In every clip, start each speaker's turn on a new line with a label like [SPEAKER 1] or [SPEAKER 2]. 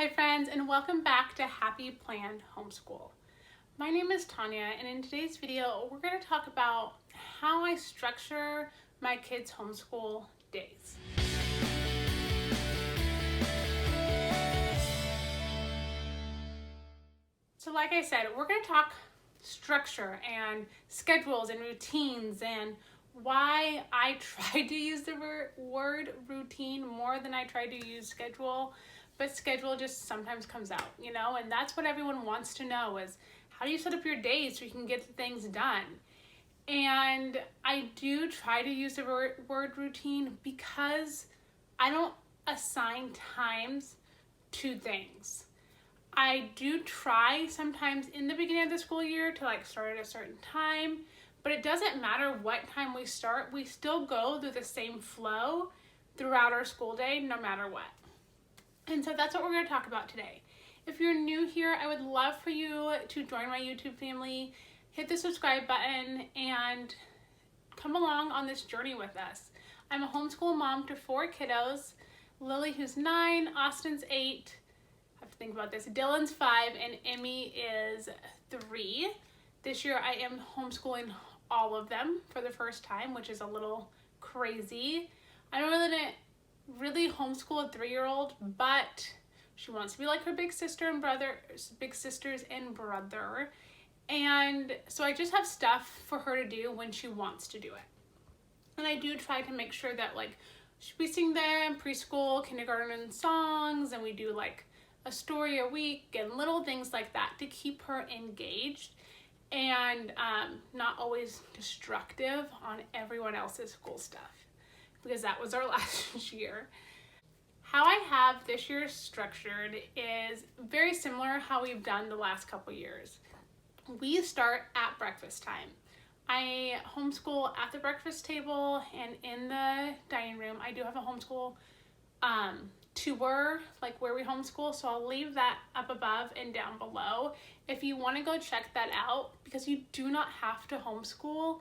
[SPEAKER 1] Hi friends, and welcome back to Happy Planned Homeschool. My name is Tanya, and in today's video we're going to talk about how I structure my kids' homeschool days. So like I said, we're going to talk structure and schedules and routines and why I try to use the word routine more than I try to use schedule. But schedule just sometimes comes out, and that's what everyone wants to know is how do you set up your days so you can get things done? And I do try to use the word routine because I don't assign times to things. I do try sometimes in the beginning of the school year to start at a certain time, but it doesn't matter what time we start. We still go through the same flow throughout our school day, no matter what. And so that's what we're going to talk about today. If you're new here, I would love for you to join my YouTube family, hit the subscribe button, and come along on this journey with us. I'm a homeschool mom to 4 kiddos, Lily who's 9, Austin's 8, I have to think about this, Dylan's 5, and Emmy is 3. This year I am homeschooling all of them for the first time, which is a little crazy. I don't really homeschool a 3-year-old, but she wants to be like her big sisters and brother, and so I just have stuff for her to do when she wants to do it. And I do try to make sure that we sing them preschool, kindergarten songs, and we do a story a week and little things like that to keep her engaged and not always destructive on everyone else's school stuff, because that was our last year. How I have this year structured is very similar how we've done the last couple years. We start at breakfast time. I homeschool at the breakfast table and in the dining room. I do have a homeschool tour, where we homeschool, so I'll leave that up above and down below if you want to go check that out, because you do not have to homeschool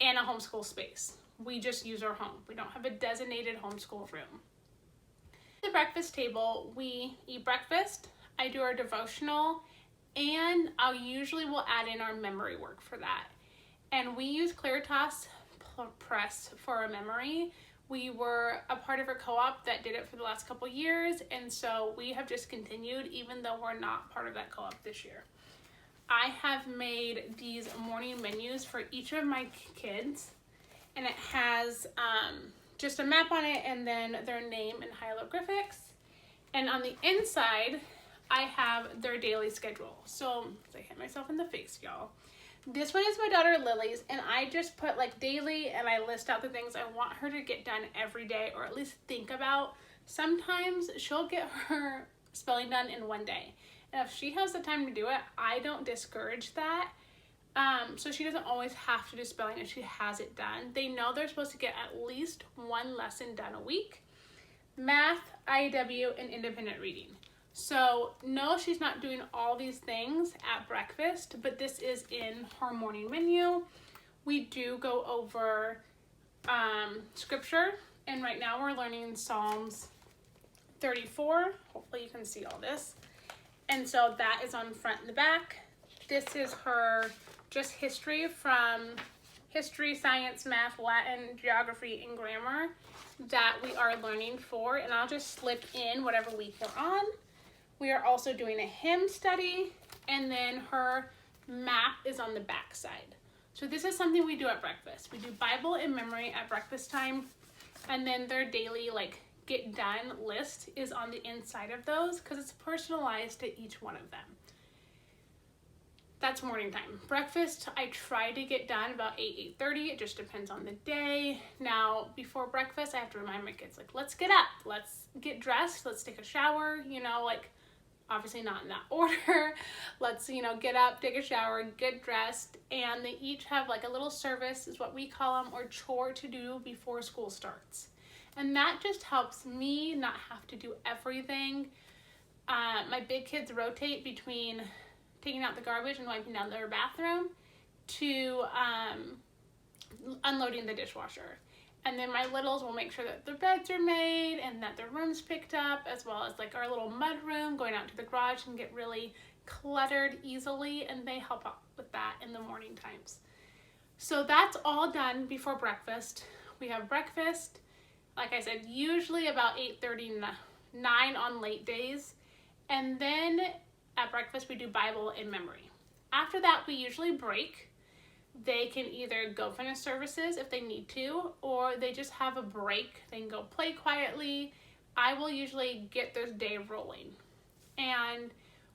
[SPEAKER 1] in a homeschool space. We just use our home. We don't have a designated homeschool room. At the breakfast table, we eat breakfast, I do our devotional, and I usually will add in our memory work for that. And we use Claritas Press for our memory. We were a part of a co-op that did it for the last couple years, and so we have just continued even though we're not part of that co-op this year. I have made these morning menus for each of my kids, and it has just a map on it and then their name in hieroglyphics. And on the inside, I have their daily schedule. So I hit myself in the face, y'all. This one is my daughter Lily's, and I just put daily, and I list out the things I want her to get done every day, or at least think about. Sometimes she'll get her spelling done in one day. And if she has the time to do it, I don't discourage that. So she doesn't always have to do spelling if she has it done. They know they're supposed to get at least one lesson done a week. Math, IEW, and independent reading. So no, she's not doing all these things at breakfast, but this is in her morning menu. We do go over scripture, and right now we're learning Psalms 34. Hopefully you can see all this. And so that is on front and the back. This is her just history from history, science, math, Latin, geography, and grammar that we are learning for. And I'll just slip in whatever week we're on. We are also doing a hymn study, and then her map is on the back side. So this is something we do at breakfast. We do Bible and memory at breakfast time, and then their daily get done list is on the inside of those because it's personalized to each one of them. That's morning time. Breakfast, I try to get done about 8:30. It just depends on the day. Now, before breakfast, I have to remind my kids, let's get up. Let's get dressed. Let's take a shower. Obviously not in that order. Let's, get up, take a shower, get dressed. And they each have a little service, is what we call them, or chore to do before school starts. And that just helps me not have to do everything. My big kids rotate between taking out the garbage and wiping down their bathroom to unloading the dishwasher. And then my littles will make sure that their beds are made and that their room's picked up, as well as like our little mud room, going out to the garage and get really cluttered easily, and they help out with that in the morning times. So that's all done before breakfast. We have breakfast, like I said, usually about 8:30, 9 on late days. And then at breakfast we do Bible and memory. After that we usually break. They can either go finish services if they need to, or they just have a break. They can go play quietly. I will usually get their day rolling. And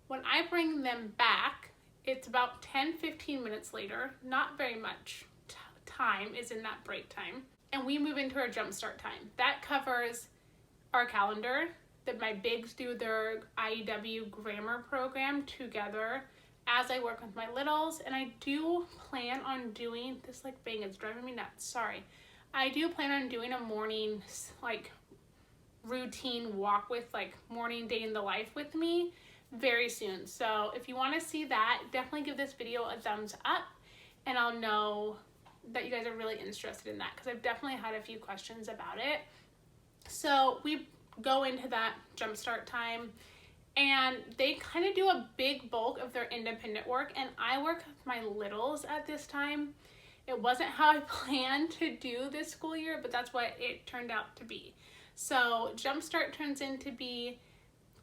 [SPEAKER 1] when I bring them back, it's about 10-15 minutes later, not very much time is in that break time, and we move into our jumpstart time. That covers our calendar, that my bigs do their IEW grammar program together as I work with my littles, and I do plan on doing this, like bang, it's driving me nuts, sorry. I do plan on doing a morning like routine walk with like morning day in the life with me very soon. So if you want to see that, definitely give this video a thumbs up, and I'll know that you guys are really interested in that, because I've definitely had a few questions about it. So we go into that jumpstart time, and they kind of do a big bulk of their independent work, and I work with my littles at this time. It wasn't how I planned to do this school year, but that's what it turned out to be. So jumpstart turns into be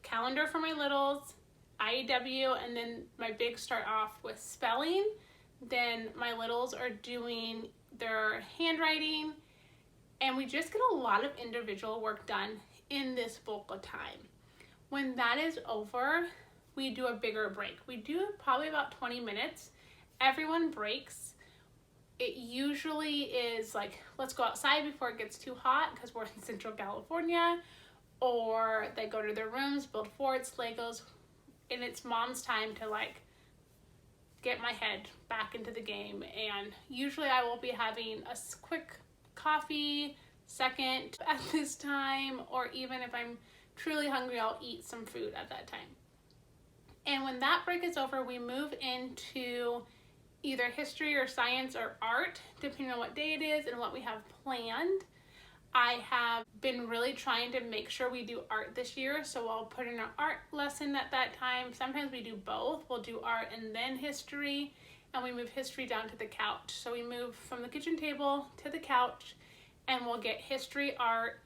[SPEAKER 1] calendar for my littles, IEW, and then my bigs start off with spelling. Then my littles are doing their handwriting, and we just get a lot of individual work done in this bulk of time. When that is over, we do a bigger break. We do probably about 20 minutes. Everyone breaks. It usually is like, let's go outside before it gets too hot, because we're in Central California, or they go to their rooms, build forts, Legos, and it's mom's time to like get my head back into the game. And usually I will be having a quick coffee second at this time, or even if I'm truly hungry, I'll eat some food at that time. And when that break is over, we move into either history or science or art, depending on what day it is and what we have planned. I have been really trying to make sure we do art this year, so I'll put in an art lesson at that time. Sometimes we do both. We'll do art and then history, and we move history down to the couch. So we move from the kitchen table to the couch, and we'll get history, art,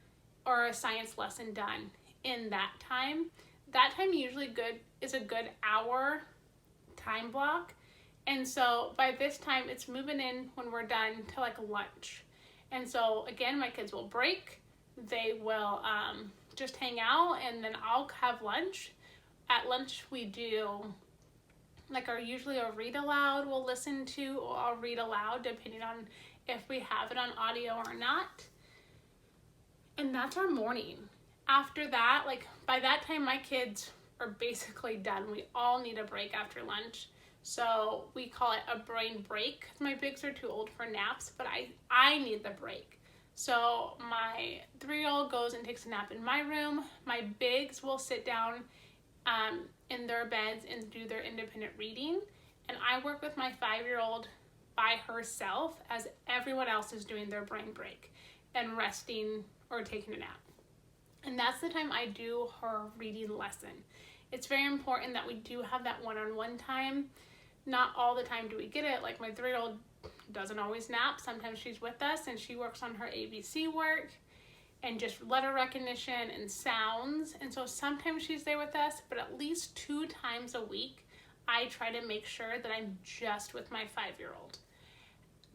[SPEAKER 1] or a science lesson done in that time. That time usually is a good hour time block. And so by this time, it's moving in when we're done to like lunch. And so again, my kids will break. They will just hang out, and then I'll have lunch. At lunch, we do like usually a read aloud we'll listen to, or I'll read aloud depending on if we have it on audio or not. And that's our morning. After that, like by that time, my kids are basically done. We all need a break after lunch. So we call it a brain break. My bigs are too old for naps, but I need the break. So my 3-year-old goes and takes a nap in my room. My bigs will sit down in their beds and do their independent reading. And I work with my 5-year-old by herself as everyone else is doing their brain break and resting or taking a nap. And that's the time I do her reading lesson. It's very important that we do have that one-on-one time. Not all the time do we get it. Like my 3-year-old doesn't always nap. Sometimes she's with us and she works on her ABC work and just letter recognition and sounds. And so sometimes she's there with us, but at least 2 times a week, I try to make sure that I'm just with my 5-year-old.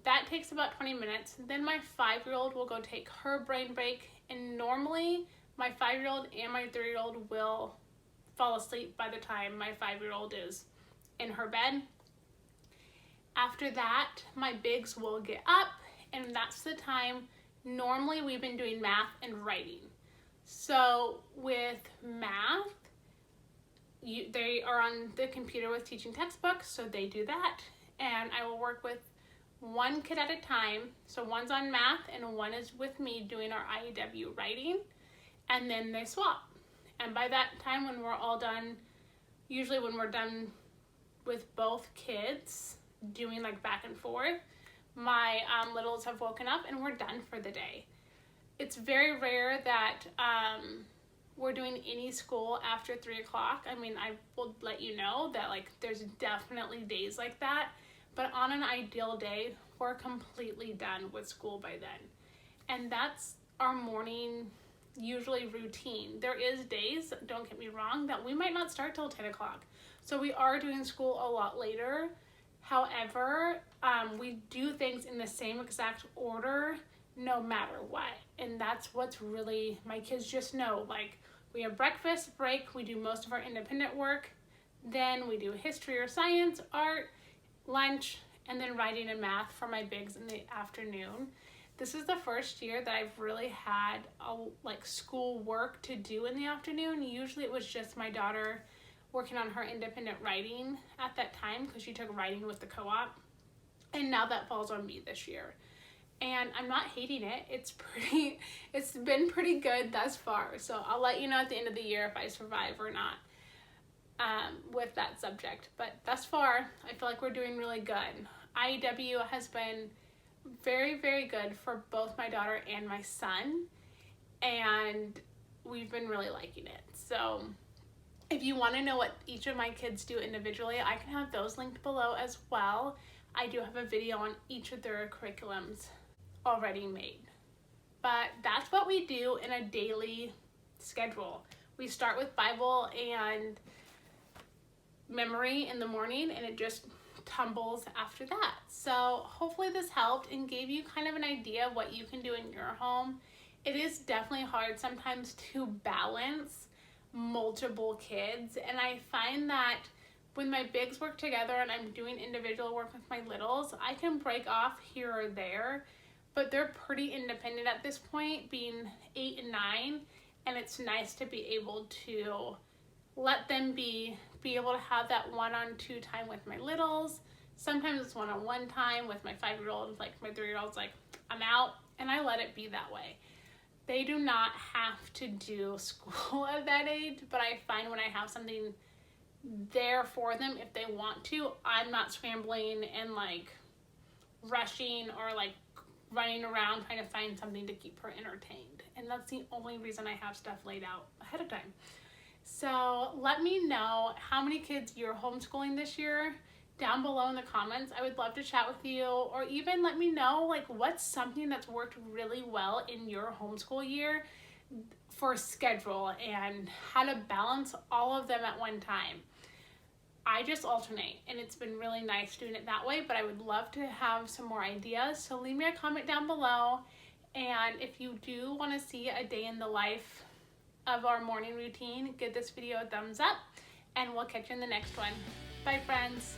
[SPEAKER 1] That takes about 20 minutes. Then my 5-year-old will go take her brain break, and normally my 5-year-old and my 3-year-old will fall asleep by the time my 5-year-old is in her bed. After that, my bigs will get up, and that's the time. Normally we've been doing math and writing. So with math, they are on the computer with teaching textbooks, so they do that. And I will work with one kid at a time. So one's on math and one is with me doing our IEW writing, and then they swap. And by that time, when we're all done, usually when we're done with both kids doing like back and forth, my littles have woken up and we're done for the day. It's very rare that we're doing any school after 3 o'clock. I mean, I will let you know that like there's definitely days like that, but on an ideal day, we're completely done with school by then. And that's our morning usually routine. There is days, don't get me wrong, that we might not start till 10 o'clock. So we are doing school a lot later. However, we do things in the same exact order no matter what. And that's what's really, my kids just know, like, we have breakfast break, we do most of our independent work, then we do history or science, art, lunch, and then writing and math for my bigs in the afternoon. This is the first year that I've really had school work to do in the afternoon. Usually it was just my daughter working on her independent writing at that time because she took writing with the co-op. And now that falls on me this year. And I'm not hating it. It's been pretty good thus far. So I'll let you know at the end of the year if I survive or not with that subject. But thus far, I feel like we're doing really good. IEW has been very, very good for both my daughter and my son. And we've been really liking it. So if you want to know what each of my kids do individually, I can have those linked below as well. I do have a video on each of their curriculums already made. But that's what we do in a daily schedule. We start with Bible and memory in the morning, and it just tumbles after that. So hopefully this helped and gave you kind of an idea of what you can do in your home. It is definitely hard sometimes to balance multiple kids, and I find that when my bigs work together and I'm doing individual work with my littles, I can break off here or there, but they're pretty independent at this point, being 8 and 9, and it's nice to be able to let them be able to have that one-on-two time with my littles. Sometimes it's one-on-one time with my 5-year-old, like my 3-year-old's like, I'm out, and I let it be that way. They do not have to do school at that age, but I find when I have something there for them if they want to, I'm not scrambling and like rushing or like running around trying to find something to keep her entertained. And that's the only reason I have stuff laid out ahead of time. So let me know how many kids you're homeschooling this year down below in the comments. I would love to chat with you, or even let me know like what's something that's worked really well in your homeschool year for schedule and how to balance all of them at one time. I just alternate, and it's been really nice doing it that way, but I would love to have some more ideas. So leave me a comment down below, and if you do want to see a day in the life of our morning routine, give this video a thumbs up, and we'll catch you in the next one. Bye, friends.